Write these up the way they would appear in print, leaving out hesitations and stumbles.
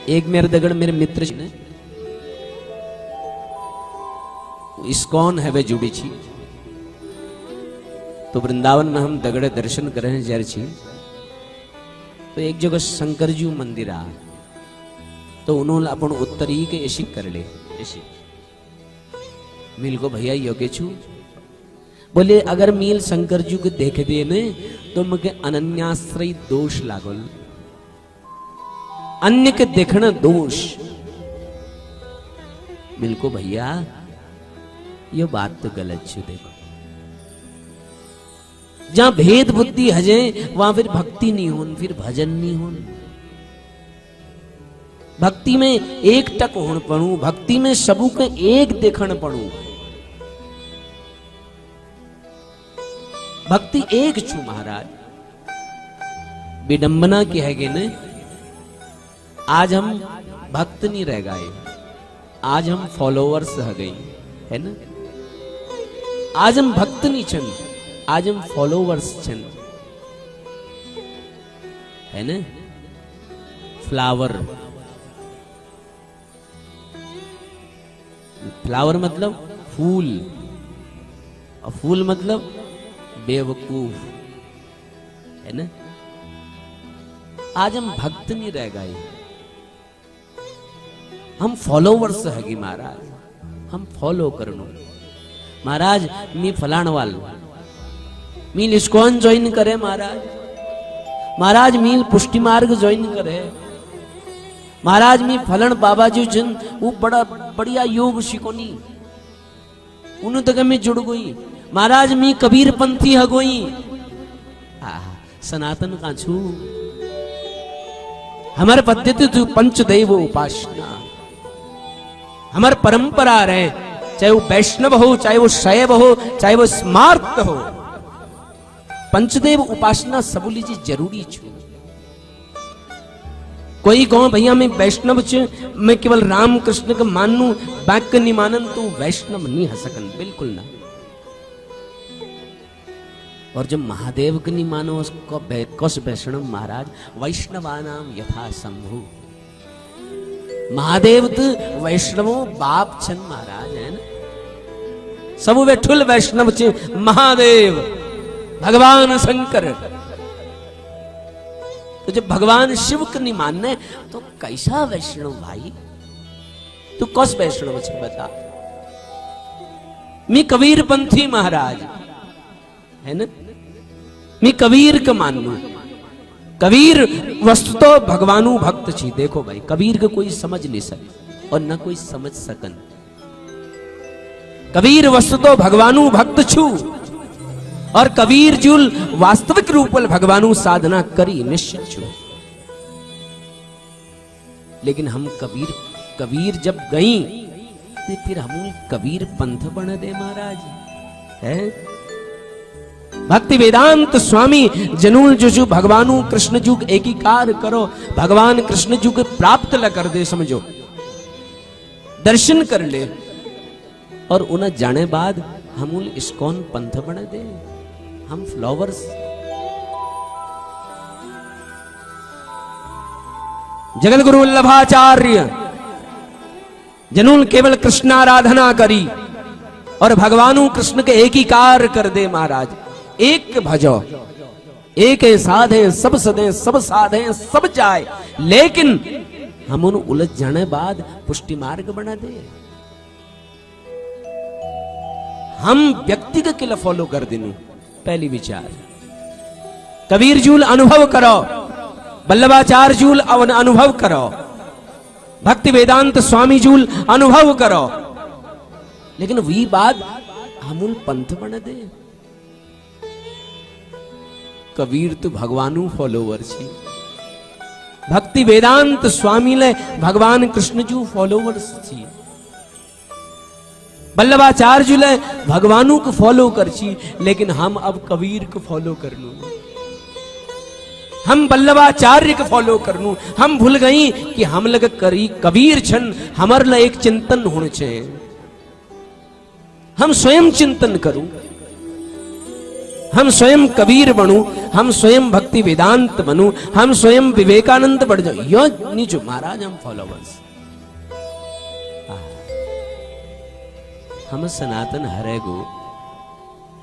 एक मेरे दगड़ मेरे मित्र ने इस्कॉन है वे जुड़ी छी, तो वृंदावन में हम दगड़े दर्शन करें जर छी, तो एक जगह शंकर जी मंदिर आ, तो उन्होंने अपन उत्तरी के ऐसी कर ले ऐसी मिल को भैया योगे छू बोले अगर मील शंकर जी को देख दे ने तो मुझे अनन्याश्रय दोष लागल, अन्य के देखना दोष। मिल को भैया ये बात तो गलत छू, देखो जहां भेद बुद्धि हजे वहां फिर भक्ति नहीं होन, फिर भजन नहीं होन। भक्ति में एक टक होन पड़ू, भक्ति में सबू के एक देखन पड़ू, भक्ति एक छू महाराज। विडंबना की है कि ने आज हम भक्त नहीं रह गए, आज हम फॉलोअर्स रह गई है ना। आज हम भक्त नहीं छन, आज हम फॉलोवर्स छन है ना। फ्लावर, फ्लावर मतलब फूल, और फूल मतलब बेवकूफ है ना। आज हम भक्त नहीं रह गए, हम फॉलोवर्स है कि महाराज, हम फॉलो करनो। महाराज मी फलाण वाल मील इस्कॉन ज्वाइन करे महाराज, महाराज मील पुष्टि मार्ग ज्वाइन करे महाराज, मी फलन बाबा जी जन वो बड़ा बढ़िया योग शिकोनी उन तक में जुड़ गई महाराज, मी कबीर पंथी हगोई। सनातन का छू हमारे पद्धति तो पंचदेव उपासना, हमारे परंपरा रहे, चाहे वो वैष्णव हो, चाहे वो शैव हो, चाहे वो स्मार्त हो, पंचदेव उपासना सबुली जी जरूरी छू। कोई कहो भैया मैं वैष्णव छ, मैं केवल राम कृष्ण का मानू बाक्य नहीं मानन तो वैष्णव नहीं हो सकन, बिल्कुल ना। और जब महादेव को नहीं मानो उसको कौश वैष्णव महाराज, वैष्णवानाम यथा शंभु। महादेव तो वैष्णवों बाप छन महाराज है ना, सब वेठुल वैष्णव छ महादेव भगवान शंकर। तो जब भगवान शिव को नहीं मानने तो कैसा वैष्णव भाई, तू कौस वैष्णव छे बता। मी कबीर पंथी महाराज है ना, मी कबीर का मानू। कबीर वस्तु तो भगवानु भक्त छी। देखो भाई कबीर को कोई समझ नहीं सके और न कोई समझ सकन। कबीर वस्तु तो भगवानु भक्त छू, और कबीर जुल वास्तविक रूप में भगवानु साधना करी निश्चित छू। लेकिन हम कबीर जब गई तो फिर हम कबीर पंथ बन दे महाराज है। भक्ति वेदांत स्वामी जनूल जुजु भगवानु कृष्ण जुग एकीकार करो, भगवान कृष्ण जुग प्राप्त ल कर दे, समझो दर्शन कर ले, और उन्हें जाने बाद हम इस्कॉन पंथ बन दे, हम फ्लावर्स। जगत गुरु वल्लभाचार्य जनूल केवल कृष्ण आराधना करी और भगवानु कृष्ण के एकीकार कर दे महाराज। एक भजो एक साधे सब सदे, सब साधे सब जाए, लेकिन हम उन उलझ जाने बाद पुष्टि मार्ग बना दे। हम व्यक्ति के किला फॉलो कर देनु, पहली विचार। कबीर जूल अनुभव करो, वल्लभाचार्य जूल अनुभव करो, भक्ति वेदांत स्वामी जूल अनुभव करो, लेकिन वही बात हम पंथ बना दे। कबीर तो भगवानु फॉलोवर छी, भक्ति वेदांत स्वामी ले भगवान कृष्ण जू फॉलोवर्स छी, वल्लभाचार्य जी ले भगवानु को फॉलो कर छी, लेकिन हम अब कबीर को फॉलो कर लू, हम वल्लभाचार्य को फॉलो कर लू। हम भूल गई कि हम लग करी कबीर छन, हमार ला एक चिंतन होने चाहिए, हम स्वयं चिंतन करूं। हम स्वयं कबीर बनू, हम स्वयं भक्ति वेदांत बनू, हम स्वयं विवेकानंद बढ़ जाओ, यो नीचो महाराज हम फॉलोवर्स। हम सनातन हरे गो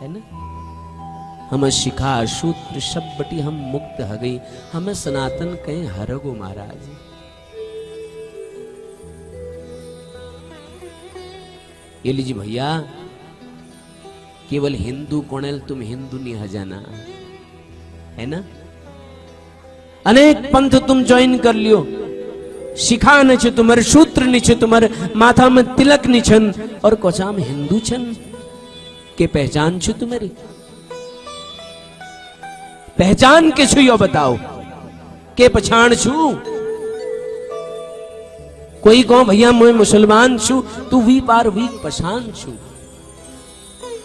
है ना, हम शिखा सूत्र सब बटी हम मुक्त ह गई, हमें सनातन कहीं हर गो महाराज। ये लीजिए भैया, केवल हिंदू कोणेल तुम हिंदू नहीं हजाना है ना, अनेक पंथ तुम ज्वाइन कर लियो, शिखा न छे तुम्हारे, सूत्र नहीं छे तुम्हारे, माथा में तिलक नहीं छन, और कोचा में हिंदू छन के पहचान छे तुम्हारी, पहचान के छू यो बताओ, के पछाण छू। कोई कहो भैया मैं मुसलमान छू, तू वी पार वी पछाण छू।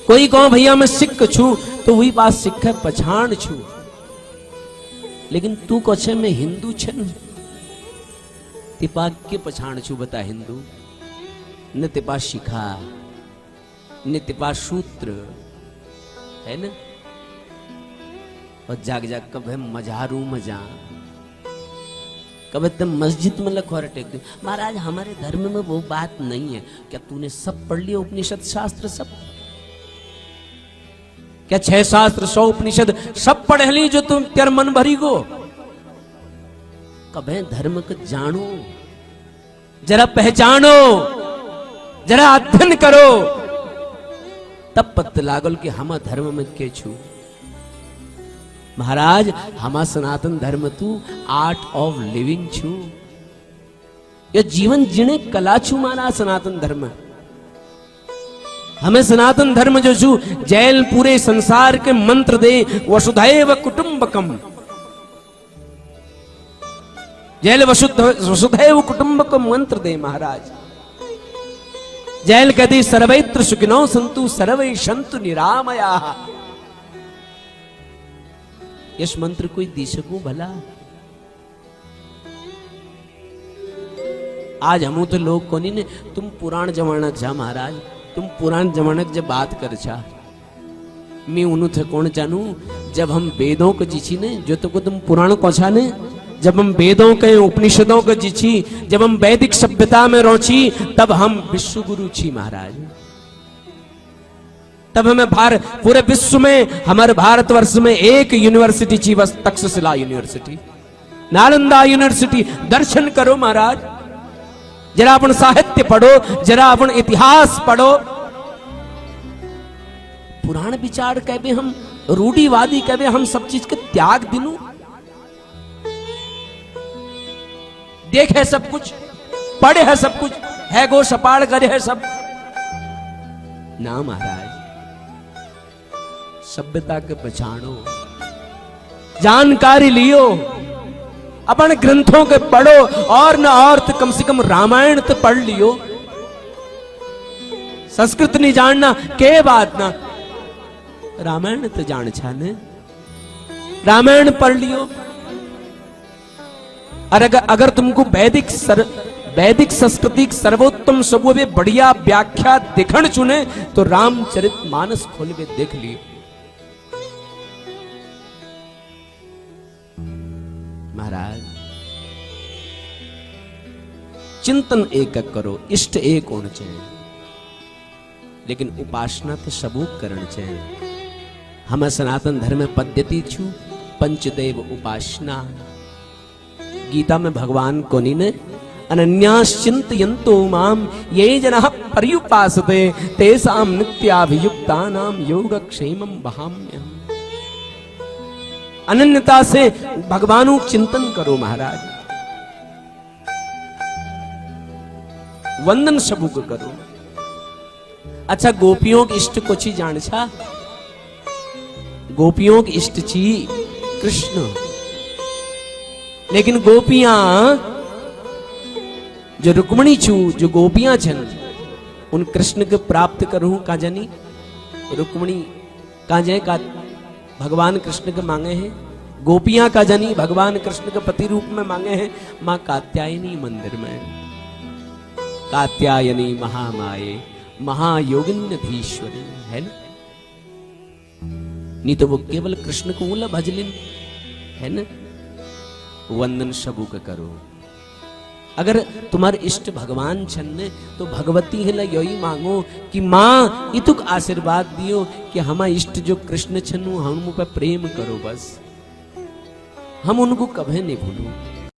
कोई कहो भैया मैं सिख छू, तो वी पास सिख पछाण छू। लेकिन तू कछे में हिंदू छन, तिपा के पछाण छू बता हिंदू, न तिपा शिखा, न तिपा सूत्र है ना। और जाग जाग कब मजारू मजा, कब तुम मस्जिद में लखोर टेक दो। महाराज हमारे धर्म में वो बात नहीं है। क्या तूने सब पढ़ लिया उपनिषद शास्त्र सब? क्या 6 शास्त्र 100 उपनिषद सब पढ़ ली जो तुम तेर मन भरी गो? कब धर्म को जानो, जरा पहचानो, जरा अध्ययन करो, तब पता लागल कि हम धर्म में के छू। महाराज हमा सनातन धर्म तू आर्ट ऑफ लिविंग छू, ये जीवन जीने कला छू। माना सनातन धर्म, हमें सनातन धर्म जो छू जैल पूरे संसार के मंत्र दे, वसुधैव कुटुंबकम, जैल वसुधैव कुटुंबकम मंत्र दे महाराज। जैल कहती सर्वैत्र सुखिनो संतु सर्वे संतु निरामया। यश मंत्र कोई दी सकूं भला? आज हम तो लोग कोनी ने, तुम पुराण जमाना छा महाराज, तुम पुराण जमाना जब बात कर छा, मैं उन्हों थे कौन जानू। जब हम वेदों को जीछी ने, जो तो को तुम पुराण को छा ने, जब हम वेदों के उपनिषदों को जीछी, जब हम वैदिक सभ्यता में रोची, तब हम विश्व गुरु छी महाराज। तब हमें पूरे विश्व में, हमारे भारतवर्ष में एक यूनिवर्सिटी थी बस, तक्षशिला यूनिवर्सिटी, नालंदा यूनिवर्सिटी। दर्शन करो महाराज, जरा अपन साहित्य पढ़ो, जरा अपन इतिहास पढ़ो। पुराण विचार कहबे हम, रूढ़ीवादी कहबे हम सब चीज के त्याग दिनू। देखे सब कुछ, पढ़े है सब कुछ, है गो सपाड़ करे है सब ना महाराज। सभ्यता के पहचानो, जानकारी लियो, अपन ग्रंथों के पढ़ो, और न और तो कम से कम रामायण तो पढ़ लियो। संस्कृत नहीं जानना के बात ना, रामायण तो जान छाने, रामायण पढ़ लियो। और अगर तुमको वैदिक संस्कृति सर्वोत्तम सबवे बढ़िया व्याख्या दिखण चुने, तो रामचरित मानस खोल के देख लियो। महाराज चिंतन एक करो, इष्ट एक होना चाहिए, लेकिन उपासना तो सबू करण चाहिए। हम सनातन धर्म पद्धति छू पंचदेव उपासना। गीता में भगवान कोनी ने अनन्याश्चिन्तयन्तो माम ये जनाः पर्युपासते तेषां नित्याभियुक्तानां योगक्षेमं वहाम्यहम्। अनन्यता से भगवानों चिंतन करो महाराज, वंदन सबू को करो। अच्छा गोपियों के इष्ट को छी जान छा? गोपियों के इष्ट छी कृष्ण, लेकिन गोपियां जो रुक्मणी छू, जो गोपियां छन, उन कृष्ण के प्राप्त करूं का जानी। रुक्मणी का जय का भगवान कृष्ण के मांगे हैं, गोपियां का जनी भगवान कृष्ण के पति रूप में मांगे हैं मां कात्यायनी मंदिर में। कात्यायनी महामाये महायोगिन्यधीश्वरी है ना। नहीं तो वो केवल कृष्ण को उला भजलिन है ना। वंदन सबू का करो। अगर तुम्हारे इष्ट भगवान छन्ने तो भगवती है यही मांगो कि माँ इतुक आशीर्वाद दियो कि हमा इष्ट जो कृष्ण छनु हम पे प्रेम करो बस, हम उनको कभी नहीं भूलो।